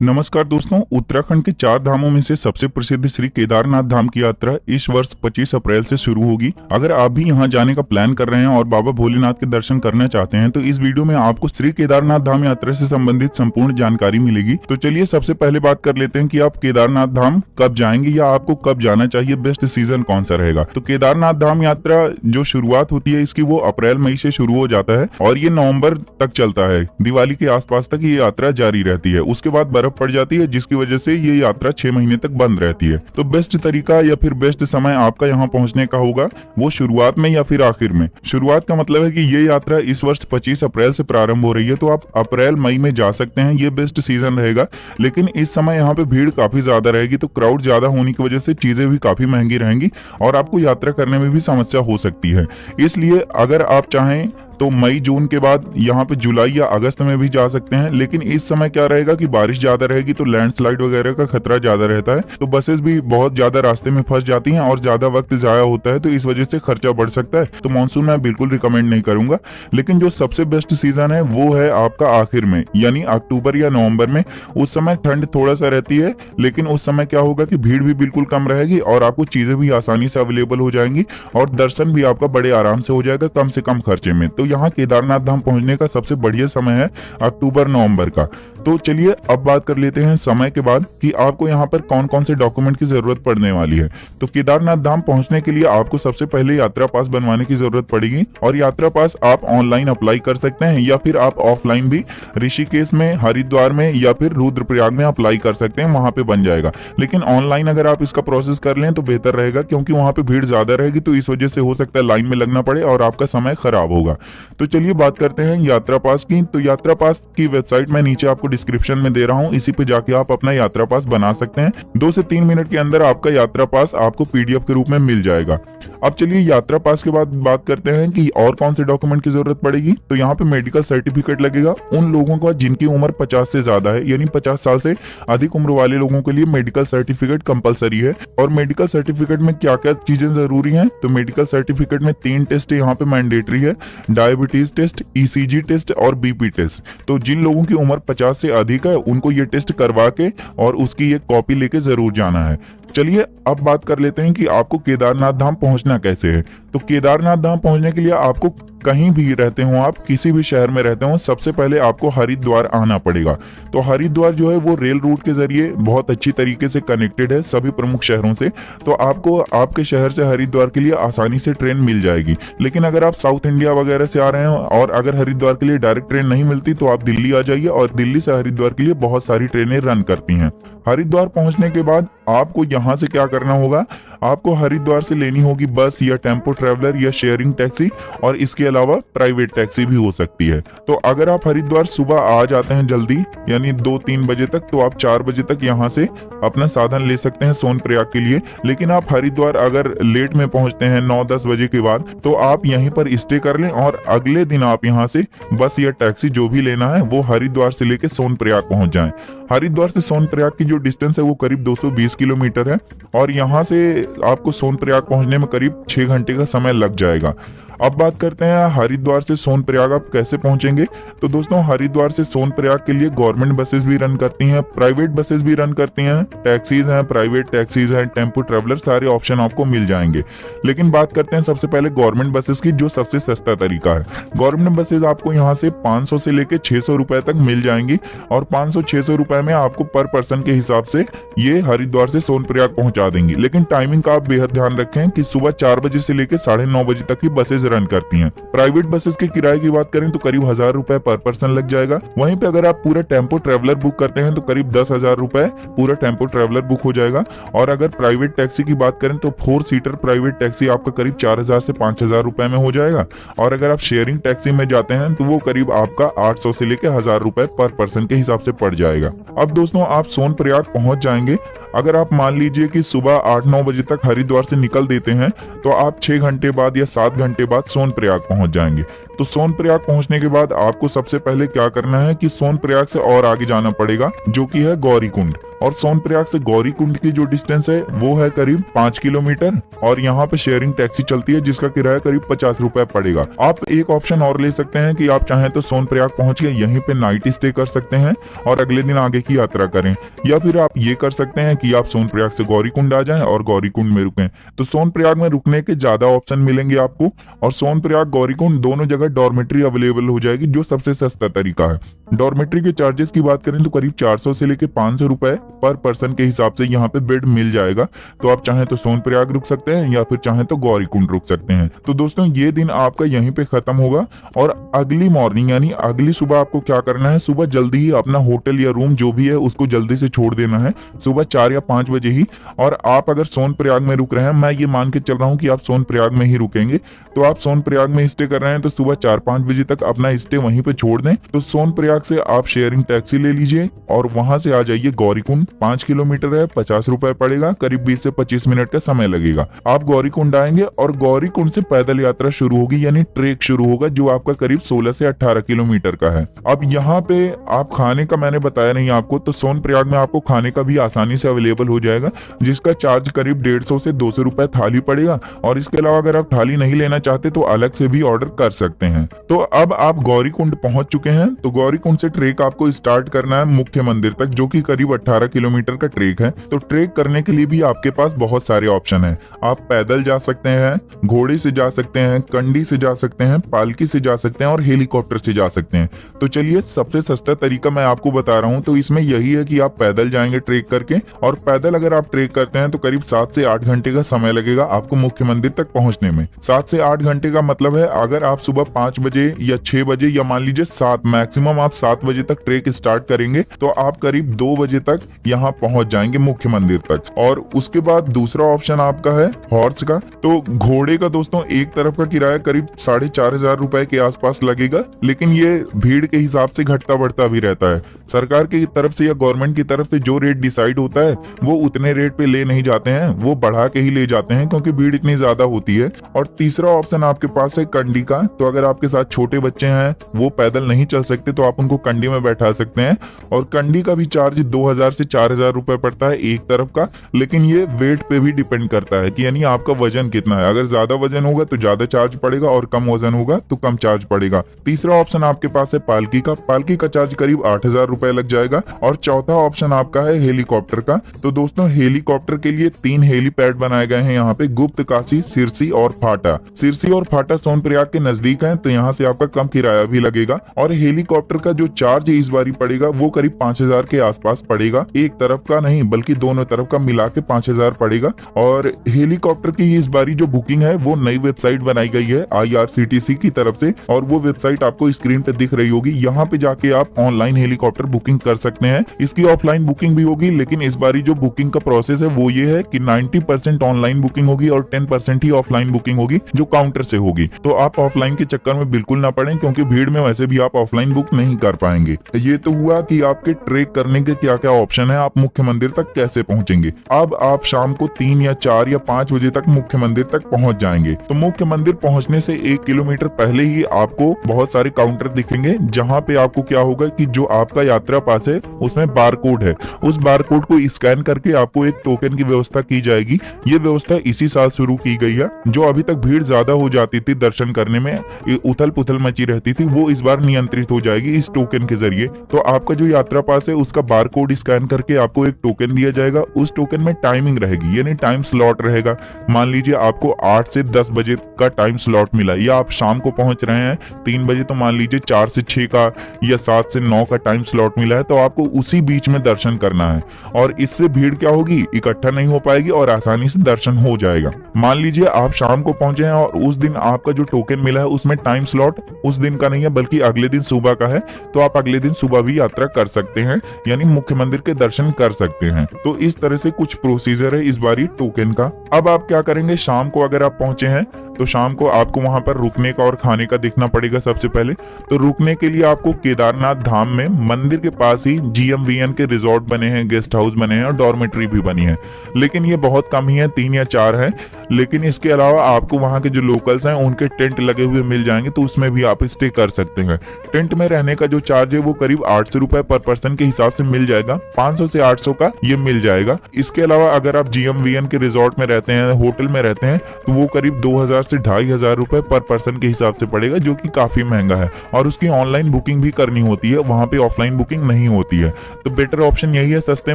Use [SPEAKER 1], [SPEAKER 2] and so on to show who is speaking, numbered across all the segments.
[SPEAKER 1] नमस्कार दोस्तों, उत्तराखंड के 4 धामों में से सबसे प्रसिद्ध श्री केदारनाथ धाम की यात्रा इस वर्ष 25 अप्रैल से शुरू होगी। अगर आप भी यहां जाने का प्लान कर रहे हैं और बाबा भोलेनाथ के दर्शन करना चाहते हैं तो इस वीडियो में आपको श्री केदारनाथ धाम यात्रा से संबंधित संपूर्ण जानकारी मिलेगी। तो चलिए सबसे पहले बात कर लेते हैं कि आप केदारनाथ धाम कब जाएंगे या आपको कब जाना चाहिए, बेस्ट सीजन कौन सा रहेगा। तो केदारनाथ धाम यात्रा जो शुरुआत होती है इसकी वो अप्रैल मई से शुरू हो जाता है और ये नवम्बर तक चलता है। दिवाली के आसपास तक ये यात्रा जारी रहती है। उसके बाद बर्फ पड़ जाती है जिसकी वजह से ये यात्रा 6 महीने तक बंद रहती है। तो बेस्ट तरीका या फिर बेस्ट समय आपका यहाँ पहुँचने का होगा वो शुरुआत में या फिर आखिर में। शुरुआत का मतलब है कि ये यात्रा इस वर्ष 25 अप्रैल से प्रारंभ हो रही है, तो आप अप्रैल मई में जा सकते हैं, ये बेस्ट सीजन रहेगा। लेकिन इस समय यहाँ पे भीड़ काफी ज्यादा रहेगी, तो क्राउड ज्यादा होने की वजह से चीजें भी काफी महंगी रहेंगी और आपको यात्रा करने में भी समस्या हो सकती है। इसलिए अगर आप चाहें तो मई जून के बाद यहाँ पे जुलाई या अगस्त में भी जा सकते हैं। लेकिन इस समय क्या रहेगा कि बारिश ज्यादा रहेगी तो लैंडस्लाइड वगैरह का खतरा ज्यादा रहता है, तो बसेस भी बहुत ज्यादा रास्ते में फंस जाती हैं और ज्यादा वक्त जाया होता है, तो इस वजह से खर्चा बढ़ सकता है। तो मानसून मैं बिल्कुल रिकमेंड नहीं करूंगा। लेकिन जो सबसे बेस्ट सीजन है वो है आपका आखिर में, यानी अक्टूबर या नवम्बर में। उस समय ठंड थोड़ा सा रहती है, लेकिन उस समय क्या होगा कि भीड़ भी बिल्कुल कम रहेगी और आपको चीजें भी आसानी से अवेलेबल हो जाएंगी और दर्शन भी आपका बड़े आराम से हो जाएगा कम से कम खर्चे में। तो यहाँ केदारनाथ धाम पहुंचने का सबसे बढ़िया समय है अक्टूबर नवंबर का। तो चलिए अब बात कर लेते हैं समय के बाद कि आपको यहाँ पर कौन कौन से डॉक्यूमेंट की जरूरत पड़ने वाली है। तो केदारनाथ धाम पहुंचने के लिए आपको सबसे पहले यात्रा पास बनवाने की जरूरत पड़ेगी और यात्रा पास आप ऑनलाइन अप्लाई कर सकते हैं या फिर आप ऑफलाइन भी ऋषिकेश में, हरिद्वार में या फिर रुद्रप्रयाग में अप्लाई कर सकते हैं, वहां पे बन जाएगा। लेकिन ऑनलाइन अगर आप इसका प्रोसेस कर लें तो बेहतर रहेगा, क्योंकि वहां पे भीड़ ज्यादा रहेगी, तो इस वजह से हो सकता है लाइन में लगना पड़े और आपका समय खराब होगा। तो चलिए बात करते हैं यात्रा पास की। तो यात्रा पास की वेबसाइट मैं नीचे आपको डिस्क्रिप्शन में दे रहा हूं, इसी पे जाके आप अपना यात्रा पास बना सकते हैं। 2 से 3 मिनट के अंदर आपका यात्रा पास आपको पीडीएफ के रूप में मिल जाएगा। अब चलिए यात्रा पास के बाद बात करते हैं कि और कौन से डॉक्यूमेंट की जरूरत पड़ेगी। तो यहाँ पे मेडिकल सर्टिफिकेट लगेगा उन लोगों का जिनकी उम्र 50 से ज्यादा है, यानी 50 साल से अधिक उम्र वाले लोगों के लिए मेडिकल सर्टिफिकेट कंपलसरी है। और मेडिकल सर्टिफिकेट में क्या क्या चीजें जरूरी हैं, तो मेडिकल सर्टिफिकेट में 3 टेस्ट यहाँ पे मैंडेटरी है, डायबिटीज टेस्ट, ईसीजी टेस्ट और बीपी टेस्ट। तो जिन लोगों की उम्र 50 से अधिक है उनको ये टेस्ट करवा के और उसकी एक कॉपी लेके जरूर जाना है। चलिए अब बात कर लेते हैं कि आपको केदारनाथ धाम पहुंचना कैसे है। तो केदारनाथ धाम पहुंचने के लिए आपको कहीं भी रहते हो, आप किसी भी शहर में रहते हो, सबसे पहले आपको हरिद्वार आना पड़ेगा। तो हरिद्वार जो है वो रेल रूट के जरिए बहुत अच्छी तरीके से कनेक्टेड है सभी प्रमुख शहरों से, तो आपको आपके शहर से हरिद्वार के लिए आसानी से ट्रेन मिल जाएगी। लेकिन अगर आप साउथ इंडिया वगैरह से आ रहे हो और अगर हरिद्वार के लिए डायरेक्ट ट्रेन नहीं मिलती तो आप दिल्ली आ जाइए, और दिल्ली से हरिद्वार के लिए बहुत सारी ट्रेनें रन करती हैं। हरिद्वार पहुंचने के बाद आपको यहाँ से क्या करना होगा, आपको हरिद्वार से लेनी होगी बस या टेम्पो ट्रेवलर या शेयरिंग टैक्सी, और इसके अलावा प्राइवेट टैक्सी भी हो सकती है। तो अगर आप हरिद्वार सुबह आ जाते हैं जल्दी, यानी 2-3 बजे तक, तो आप 4 बजे तक यहाँ से अपना साधन ले सकते हैं सोनप्रयाग के लिए। लेकिन आप हरिद्वार अगर लेट में पहुंचते हैं 9-10 बजे के बाद, तो आप यहीं पर स्टे कर लें और अगले दिन आप यहाँ से बस या टैक्सी जो भी लेना है वो हरिद्वार से लेके सोनप्रयाग पहुंच जाएं। हरिद्वार से सोनप्रयाग की जो डिस्टेंस है वो करीब 220 किलोमीटर है और यहाँ से आपको सोनप्रयाग पहुंचने में करीब 6 घंटे का समय लग जाएगा। अब बात करते हैं हरिद्वार से सोनप्रयाग आप कैसे पहुंचेंगे। तो दोस्तों हरिद्वार से सोनप्रयाग के लिए गवर्नमेंट बसेस भी रन करती हैं, प्राइवेट बसेस भी रन करती हैं, टैक्सीज हैं, प्राइवेट टैक्सीज हैं, टेम्पो ट्रेवलर, सारे ऑप्शन आपको मिल जाएंगे। लेकिन बात करते हैं सबसे पहले गवर्नमेंट बसेस की, जो सबसे सस्ता तरीका है। गवर्नमेंट बसेस आपको यहाँ से 500 से लेके 600 रुपए तक मिल जाएंगी और 500-600 रुपए में आपको पर पर्सन के हिसाब से ये हरिद्वार से सोनप्रयाग पहुंचा देंगी। लेकिन टाइमिंग का आप बेहद ध्यान रखें कि सुबह 4 बजे से लेकर 9:30 बजे तक ही बसेस रन करती हैं। प्राइवेट बसेस के किराए की बात करें तो करीब 1000 रुपए पर पर्सन लग जाएगा। वहीं पे अगर आप पूरा टेम्पो ट्रेवलर बुक करते हैं तो करीब 10,000 रुपए पूरा टेम्पो ट्रेवलर बुक हो जाएगा। और अगर प्राइवेट टैक्सी की बात करें तो 4 सीटर प्राइवेट टैक्सी आपका करीब 4000 से 5000 रुपए में हो जाएगा। और अगर आप शेयरिंग टैक्सी में जाते हैं तो वो करीब आपका 800 से लेकर 1000 रुपए पर पर्सन के हिसाब से पड़ जाएगा। अब दोस्तों आप सोनप्रयाग पहुंच जाएंगे। अगर आप मान लीजिए कि सुबह 8-9 बजे तक हरिद्वार से निकल देते हैं तो आप 6 घंटे बाद या 7 घंटे बाद सोनप्रयाग पहुंच जाएंगे। तो सोनप्रयाग पहुंचने के बाद आपको सबसे पहले क्या करना है कि सोनप्रयाग से और आगे जाना पड़ेगा, जो कि है गौरीकुंड। और सोनप्रयाग से गौरीकुंड की जो डिस्टेंस है वो है करीब 5 किलोमीटर, और यहाँ पे शेयरिंग टैक्सी चलती है जिसका किराया करीब 50 रुपए पड़ेगा। आप एक ऑप्शन और ले सकते हैं कि आप चाहें तो सोनप्रयाग पहुंच के यहीं पे नाइट स्टे कर सकते हैं और अगले दिन आगे की यात्रा करें, या फिर आप ये कर सकते हैं कि आप सोनप्रयाग से गौरीकुंड आ जाएं और गौरीकुंड में रुकें। तो सोनप्रयाग में रुकने के ज्यादा ऑप्शन मिलेंगे आपको, और सोनप्रयाग गौरीकुंड दोनों जगह डॉर्मेट्री अवेलेबल हो जाएगी, जो सबसे सस्ता तरीका है। डॉर्मेट्री के चार्जेस की बात करें तो करीब 400 से लेके 500 रुपए पर पर्सन के हिसाब से यहाँ पे बेड मिल जाएगा। तो आप चाहें तो सोनप्रयाग रुक सकते हैं या फिर चाहें तो गौरीकुंड रुक सकते हैं। तो दोस्तों ये दिन आपका यहीं पे खत्म होगा, और अगली मॉर्निंग यानी अगली सुबह आपको क्या करना है, सुबह जल्दी ही अपना होटल या रूम जो भी है उसको जल्दी से छोड़ देना है, सुबह 4 या 5 बजे ही। और आप अगर सोनप्रयाग में रुक रहे हैं, मैं ये मान के चल रहा हूँ कि आप सोनप्रयाग में ही रुकेंगे, तो आप सोनप्रयाग में स्टे कर रहे हैं तो सुबह 4-5 बजे तक अपना स्टे वहीं पे छोड़ दें। तो सोनप्रयाग से आप शेयरिंग टैक्सी ले लीजिए और वहां से आ जाइए गौरीकुंड। 5 किलोमीटर है, 50 रुपए पड़ेगा, करीब 20 से 25 मिनट का समय लगेगा। आप गौरीकुंड आएंगे और गौरीकुंड से पैदल यात्रा शुरू होगी, यानी ट्रेक शुरू होगा, जो आपका करीब 16 से 18 किलोमीटर का है। अब यहाँ पे आप खाने का मैंने बताया नहीं आपको, तो सोनप्रयाग में आपको खाने का भी आसानी से अवेलेबल हो जाएगा, जिसका चार्ज करीब 150 से 200 रुपए थाली पड़ेगा। और इसके अलावा अगर आप थाली नहीं लेना चाहते तो अलग से भी ऑर्डर कर सकते हैं। तो अब आप गौरीकुंड पहुंच चुके हैं, तो गौरीकुंड से ट्रेक आपको स्टार्ट करना है मुख्य मंदिर तक, जो कि करीब 18 किलोमीटर का ट्रेक है। तो ट्रेक करने के लिए भी आपके पास बहुत सारे ऑप्शन हैं। आप पैदल जा सकते हैं, घोड़े से जा सकते हैं, कंडी से जा सकते हैं, पालकी से जा सकते हैं और हेलीकॉप्टर से जा सकते हैं। तो चलिए सबसे सस्ता तरीका मैं आपको बता रहा हूं, तो इसमें यही है कि आप पैदल जाएंगे ट्रेक करके, और पैदल अगर आप ट्रेक करते हैं तो करीब 7 से 8 घंटे का समय लगेगा आपको मुख्य मंदिर तक पहुंचने में। 7 से 8 घंटे का मतलब है अगर आप सुबह 5 बजे या 6 बजे या मान लीजिए 7, मैक्सिमम आप 7 बजे तक ट्रेक स्टार्ट करेंगे तो आप करीब 2 बजे तक यहाँ पहुंच जाएंगे मुख्य मंदिर तक। और उसके बाद दूसरा ऑप्शन आपका है हॉर्स का। तो घोड़े का दोस्तों एक तरफ का किराया करीब 4,500 रुपए के आसपास लगेगा, लेकिन ये भीड़ के हिसाब से घटता बढ़ता भी रहता है। सरकार की तरफ से या गवर्नमेंट की तरफ से जो रेट डिसाइड होता है वो उतने रेट पे ले नहीं जाते हैं, वो बढ़ा के ही ले जाते हैं क्योंकि भीड़ इतनी ज्यादा होती है। और तीसरा ऑप्शन आपके पास है कंडी का। तो अगर आपके साथ छोटे बच्चे हैं, वो पैदल नहीं चल सकते, तो आप उनको कंडी में बैठा सकते हैं। और कंडी का भी चार्ज 2,000 से 4,000 रुपए पड़ता है एक तरफ का, लेकिन ये वेट पे भी डिपेंड करता है कि यानी आपका वजन कितना है। अगर ज्यादा वजन होगा तो ज्यादा चार्ज पड़ेगा और कम वजन होगा तो कम चार्ज पड़ेगा। तीसरा ऑप्शन आपके पास है पालकी का। पालकी का चार्ज करीब 8,000 रुपए लग जाएगा। और चौथा ऑप्शन आपका है हेलीकॉप्टर का। तो दोस्तों हेलीकॉप्टर के लिए 3 हेलीपैड बनाए गए हैं यहाँ पे, गुप्त काशी, सिरसी और फाटा। सिरसी और फाटा सोनप्रयाग के नजदीक है, तो यहाँ से आपका कम किराया भी लगेगा। और हेलीकॉप्टर का जो चार्ज इस बारी पड़ेगा वो करीब 5,000 के आसपास पड़ेगा, एक तरफ का नहीं बल्कि दोनों तरफ का मिला के 5,000 पड़ेगा। और हेलीकॉप्टर की इस बारी जो बुकिंग है वो नई वेबसाइट बनाई गई है IRCTC की तरफ से, और वो वेबसाइट आपको स्क्रीन पे दिख रही होगी। यहाँ पे जाके आप ऑनलाइन हेलीकॉप्टर बुकिंग कर सकते हैं। इसकी ऑफलाइन बुकिंग भी होगी, लेकिन इस बारी जो बुकिंग का प्रोसेस है वो ये है कि 90% ऑनलाइन बुकिंग होगी और 10% ही ऑफलाइन बुकिंग होगी, जो काउंटर से होगी। तो आप ऑफलाइन के चक्कर में बिल्कुल ना पड़ें, क्योंकि भीड़ में वैसे भी आप ऑफलाइन बुक नहीं कर पाएंगे। ये तो हुआ कि आपके ट्रेक करने के क्या क्या ऑप्शन है, आप मुख्य मंदिर तक कैसे पहुंचेंगे। अब आप शाम को 3 या 4 या 5 बजे तक मुख्य मंदिर तक पहुंच जाएंगे। तो मुख्य मंदिर पहुंचने से 1 किलोमीटर पहले ही आपको बहुत सारे काउंटर दिखेंगे, जहां पे आपको क्या होगा कि जो आपका यात्रा पास है उसमें बारकोड है, उस बारकोड को स्कैन करके आपको एक टोकन की व्यवस्था की जाएगी। ये व्यवस्था इसी साल शुरू की गई है। जो अभी तक भीड़ ज्यादा हो जाती थी, दर्शन करने में उथल पुथल मची रहती थी, वो इस बार नियंत्रित हो जाएगी इस टोकन के जरिए। तो आपका जो यात्रा पास है उसका बारकोड स्कैन करके आपको एक टोकन दिया जाएगा। उस टोकन में टाइमिंग रहेगी, यानी टाइम स्लॉट रहेगा। मान लीजिए आपको 8 से 10 बजे का टाइम स्लॉट मिला, या आप शाम को पहुंच रहे हैं 3 बजे, तो मान लीजिए 4 से 6 का या 7 से 9 का टाइम स्लॉट मिला है, तो आपको उसी बीच में दर्शन करना है। और इससे भीड़ क्या होगी, इकट्ठा नहीं हो पाएगी और आसानी से दर्शन हो जाएगा। मान लीजिए आप शाम को पहुंचे हैं और उस दिन आपका जो टोकन मिला है उसमें टाइम स्लॉट उस दिन का नहीं है बल्कि अगले दिन सुबह का है, तो आप अगले दिन सुबह भी यात्रा कर सकते हैं, यानी मुख्य मंदिर के दर्शन कर सकते हैं। तो इस तरह से कुछ प्रोसीजर है इस बारी टोकन का। अब आप क्या करेंगे, शाम को अगर आप पहुंचे हैं तो शाम को आपको वहां पर रुकने का और खाने का देखना पड़ेगा। सबसे पहले तो रुकने के लिए आपको केदारनाथ धाम में मंदिर के पास ही GMVN के रिजॉर्ट बने हैं, गेस्ट हाउस बने हैं और डॉर्मेट्री भी बनी है, लेकिन ये बहुत कम ही है, 3 या 4 है। लेकिन इसके अलावा आपको वहां के जो लोकल्स हैं उनके टेंट लगे हुए मिल जाएंगे, तो उसमें भी आप स्टे कर सकते हैं। टेंट में रहने का जो चार्ज है वो करीब 800 रुपए पर पर्सन के हिसाब से मिल जाएगा, 500 से 800 का ये मिल जाएगा। इसके अलावा अगर आप GMVN के रिजॉर्ट में रहते हैं, होटल में रहते हैं, तो वो करीब 2000 से 2500 रुपए पर पर्सन के हिसाब से पड़ेगा, जो कि काफी महंगा है। और उसकी ऑनलाइन बुकिंग भी करनी होती है, वहां पे ऑफलाइन बुकिंग नहीं होती है। तो बेटर ऑप्शन यही है सस्ते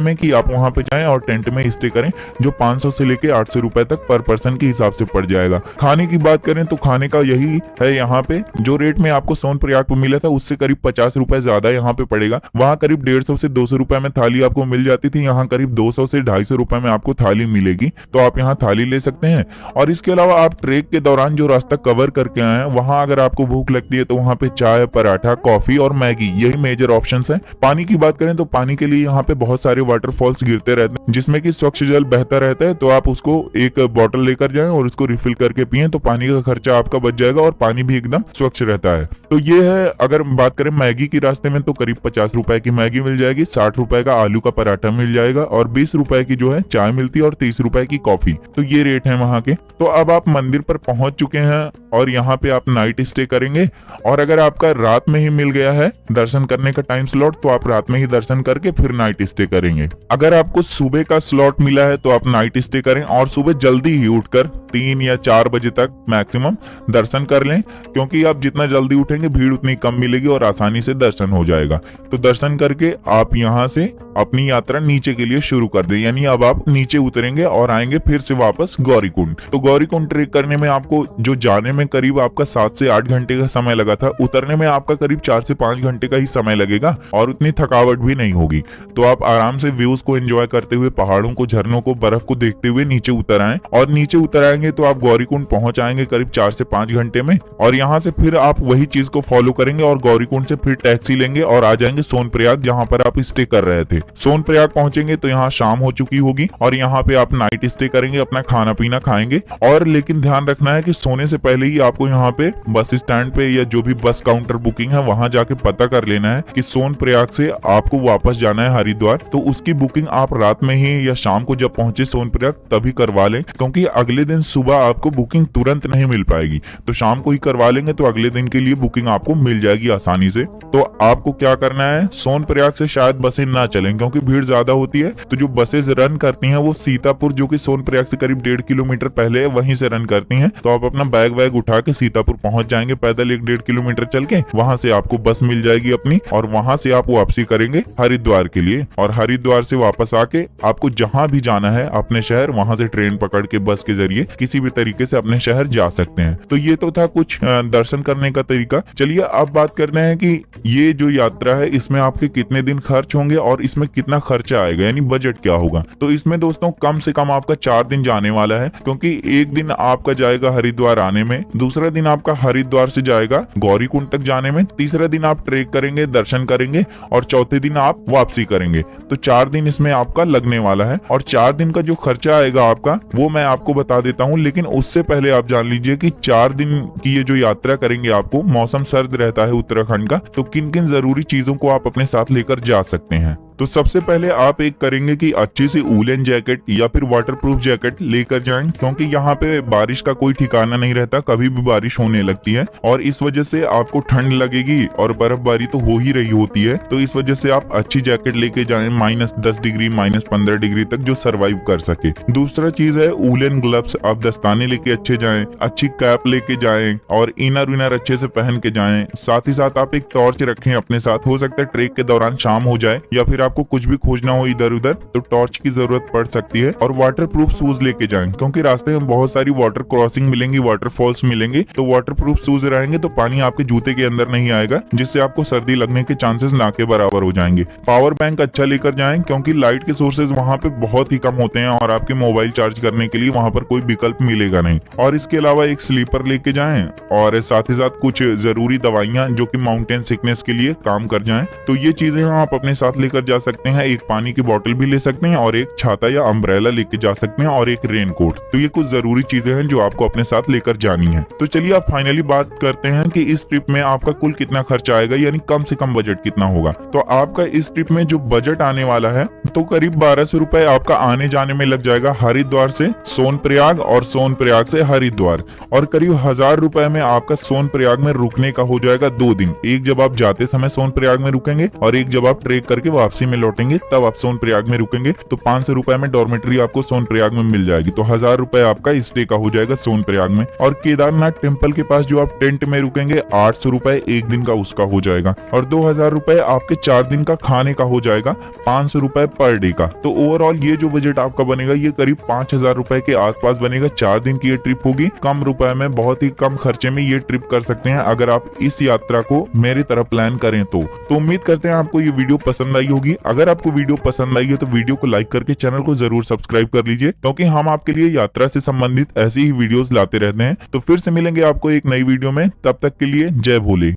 [SPEAKER 1] में कि आप वहां पे जाएं और टेंट में स्टे करें, जो 500 से लेके 800 रुपए तक पर पर्सन के हिसाब से पड़ जाएगा। खाने की बात करें तो खाने का यही है, यहाँ पे जो रेट में आपको सोनप्रयाग पे मिला था उससे करीब 50 रुपए ज्यादा यहाँ पे पड़ेगा। वहां करीब 150 से 200 रुपए में थाली आपको मिल जाती थी, यहाँ करीब 200 से 250 रुपए में आपको थाली मिलेगी, तो आप यहाँ थाली ले सकते हैं। और इसके अलावा आप ट्रेक के दौरान जो रास्ता कवर करके आए हैं, वहां अगर आपको भूख लगती है तो वहां पे चाय, पराठा, कॉफी और मैगी, यही मेजर ऑप्शंस हैं। पानी की बात करें तो पानी के लिए यहाँ पे बहुत सारे वाटरफॉल्स गिरते रहते हैं, जिसमें कि स्वच्छ जल बहता रहता है, तो आप उसको एक बॉटल लेकर जाएं और उसको रिफिल करके पिएं, तो पानी का खर्चा आपका बच जाएगा और पानी भी एकदम स्वच्छ रहता है। तो ये है। अगर बात करें मैगी की रास्ते में तो करीब 50 रुपए की मैगी मिल जाएगी, 60 रुपए का आलू का पराठा मिल जाएगा और 20 रुपए की जो है चाय मिलती है और 30 रुपए की कॉफी। तो ये रेट है वहां के। तो अब आप मंदिर पर पहुंच चुके हैं और यहाँ पे आप नाइट स्टे करेंगे, और अगर आपका रात में ही मिल गया है दर्शन करने का टाइम स्लॉट तो आप रात में ही दर्शन करके फिर नाइट स्टे करेंगे। अगर आपको सुबह का स्लॉट मिला है तो आप नाइट स्टे करें और सुबह जल्दी ही उठकर 3 या 4 बजे तक मैक्सिमम दर्शन कर लें, क्योंकि आप जितना जल्दी उठेंगे भीड़ उतनी कम मिलेगी और आसानी से दर्शन हो जाएगा। तो दर्शन करके आप यहाँ से अपनी यात्रा नीचे के लिए शुरू कर दें, यानी अब आप नीचे उतरेंगे और आएंगे फिर से वापस गौरीकुंड। तो गौरीकुंड ट्रेक करने में आपको जो जाने में करीब आपका 7 से 8 घंटे का समय लगा था, उतरने में आपका करीब 4 से 5 घंटे का ही समय लगेगा और उतनी थकावट भी नहीं होगी। तो आप आराम से व्यूज को एंजॉय करते हुए, पहाड़ों को, झरनों को, बर्फ को देखते हुए नीचे उतर आए, और नीचे उतर आएंगे तो आप गौरीकुंड पहुंच आएंगे करीब 4 से 5 घंटे में। और यहाँ से फिर आप वही चीज को फॉलो करेंगे और गौरीकुंड से फिर टैक्सी लेंगे और आ जाएंगे सोनप्रयाग, जहाँ पर आप स्टे कर रहे थे। सोनप्रयाग पहुंचेंगे तो यहाँ शाम हो चुकी होगी और यहाँ पे आप नाइट स्टे करेंगे, अपना खाना पीना खाएंगे। और लेकिन ध्यान रखना है कि सोने से पहले ही आपको यहाँ पे बस स्टैंड पे या जो भी बस काउंटर बुकिंग है वहां जाके पता कर लेना है कि सोनप्रयाग से आपको वापस जाना है हरिद्वार। तो उसकी बुकिंग आप रात में ही या शाम को जब पहुंचे सोनप्रयाग तभी करवा लें, क्योंकि अगले दिन सुबह आपको बुकिंग तुरंत नहीं मिल पाएगी। तो शाम को ही करवा लेंगे तो अगले दिन के लिए बुकिंग आपको मिल जाएगी आसानी से। तो आपको क्या करना है, सोनप्रयाग से शायद बसें ना चलें क्योंकि भीड़ ज्यादा होती है, तो जो बसेस रन करती हैं वो सीतापुर, जो कि सोनप्रयाग से करीब 1.5 किलोमीटर पहले है, वहीं से रन करती हैं। तो आप अपना बैग वैग उठा के सीतापुर पहुंच जाएंगे पैदल 1-1.5 किलोमीटर चल के, वहां से आपको बस मिल जाएगी अपनी, और वहां से आप वापसी करेंगे हरिद्वार के लिए। और हरिद्वार से वापस आके आपको जहां भी जाना है अपने शहर, वहां से ट्रेन पकड़ के बस के जरिए किसी भी तरीके से अपने शहर जा सकते हैं। तो ये तो था कुछ दर्शन करने का तरीका। चलिए अब बात करते हैं कि ये जो यात्रा है इसमें आपके कितने दिन खर्च होंगे और इसमें कितना खर्चा आएगा, यानी बजट क्या होगा। तो इसमें दोस्तों कम से कम आपका 4 दिन जाने वाला है, क्योंकि एक दिन आपका जाएगा हरिद्वार आने में, दूसरा दिन आपका हरिद्वार से जाएगा गौरीकुंड तक जाने में, तीसरा दिन आप ट्रेक करेंगे, दर्शन करेंगे, और चौथे दिन आप वापसी करेंगे। तो 4 दिन इसमें आपका लगने वाला है। और 4 दिन का जो खर्चा आएगा आपका वो मैं आपको बता देता हूँ, लेकिन उससे पहले आप जान लीजिए कि 4 दिन की ये जो यात्रा करेंगे आपको, मौसम सर्द रहता है उत्तराखंड का, तो किन किन जरूरी चीजों को आप अपने साथ लेकर जा सकते हैं। तो सबसे पहले आप एक करेंगे कि अच्छी सी वूलन जैकेट या फिर वाटरप्रूफ जैकेट लेकर जाएं, क्योंकि यहाँ पे बारिश का कोई ठिकाना नहीं रहता, कभी भी बारिश होने लगती है और इस वजह से आपको ठंड लगेगी और बर्फबारी तो हो ही रही होती है। तो इस वजह से आप अच्छी जैकेट लेके जाएं, -10 डिग्री, -15 डिग्री तक जो सर्वाइव कर सके। दूसरा चीज है वूलन ग्लव्स, आप दस्ताने लेके अच्छे जाएं, अच्छी कैप लेके जाएं और इनर विनर अच्छे से पहन के जाएं। साथ ही साथ आप एक टॉर्च रखें अपने साथ, हो सकता है ट्रेक के दौरान शाम हो जाए या फिर फिर आपको कुछ भी खोजना हो इधर उधर तो टॉर्च की जरूरत पड़ सकती है। और वाटर प्रूफ शूज लेके जाएं, क्योंकि रास्ते में बहुत सारी वाटर क्रॉसिंग मिलेंगी, वाटरफॉल्स मिलेंगे, तो वाटर प्रूफ शूज रहेंगे तो पानी आपके जूते के अंदर नहीं आएगा, जिससे आपको सर्दी लगने के चांसेस ना के बराबर हो जाएंगे। पावर बैंक अच्छा लेकर जाएं, क्योंकि लाइट के सोर्सेज वहां पे बहुत ही कम होते हैं और आपके मोबाइल चार्ज करने के लिए वहां पर कोई विकल्प मिलेगा नहीं। और इसके अलावा एक स्लीपर लेके जाएं और साथ ही साथ कुछ जरूरी दवाइयां जो कि माउंटेन सिकनेस के लिए काम कर जाएं। तो ये चीजें आप अपने साथ लेकर जा सकते हैं। एक पानी की बोतल भी ले सकते हैं और एक छाता या अम्ब्रेला लेके जा सकते हैं और एक रेनकोट। तो ये कुछ जरूरी चीजें हैं जो आपको अपने साथ लेकर जानी है। तो चलिए आप फाइनली बात करते हैं कि इस ट्रिप में आपका कुल कितना खर्चा आएगा, यानी कम से कम बजट कितना होगा। तो आपका इस ट्रिप में जो बजट आने वाला है तो करीब 1200 रुपए आपका आने जाने में लग जाएगा हरिद्वार से सोनप्रयाग और सोनप्रयाग से हरिद्वार। और करीब 1000 रुपए में आपका सोनप्रयाग में रुकने का हो जाएगा 2 दिन। एक जब आप जाते समय सोनप्रयाग में रुकेंगे और एक जब आप ट्रेक करके वापसी में लौटेंगे तब आप सोनप्रयाग में रुकेंगे। तो 500 रुपए में डॉर्मेट्री आपको सोनप्रयाग में मिल जाएगी। तो 1000 रुपए आपका स्टे का हो जाएगा सोनप्रयाग में। और केदारनाथ टेम्पल के पास जो आप टेंट में रुकेंगे 800 रुपए एक दिन का उसका हो जाएगा। और 2000 रुपए आपके 4 दिन का खाने का हो जाएगा, 500 रुपए पर डे का। तो ओवरऑल ये जो बजट आपका बनेगा ये करीब 5000 रुपए के आसपास बनेगा। 4 दिन की ये ट्रिप होगी, कम रुपए में बहुत ही कम खर्चे में ये ट्रिप कर सकते हैं अगर आप इस यात्रा को मेरी तरह प्लान करें तो उम्मीद करते हैं आपको ये वीडियो पसंद आई होगी। अगर आपको वीडियो पसंद आई है तो वीडियो को लाइक करके चैनल को जरूर सब्सक्राइब कर लीजिए, क्योंकि हम आपके लिए यात्रा से संबंधित ऐसी ही वीडियोस लाते रहते हैं। तो फिर से मिलेंगे आपको एक नई वीडियो में, तब तक के लिए जय भोले।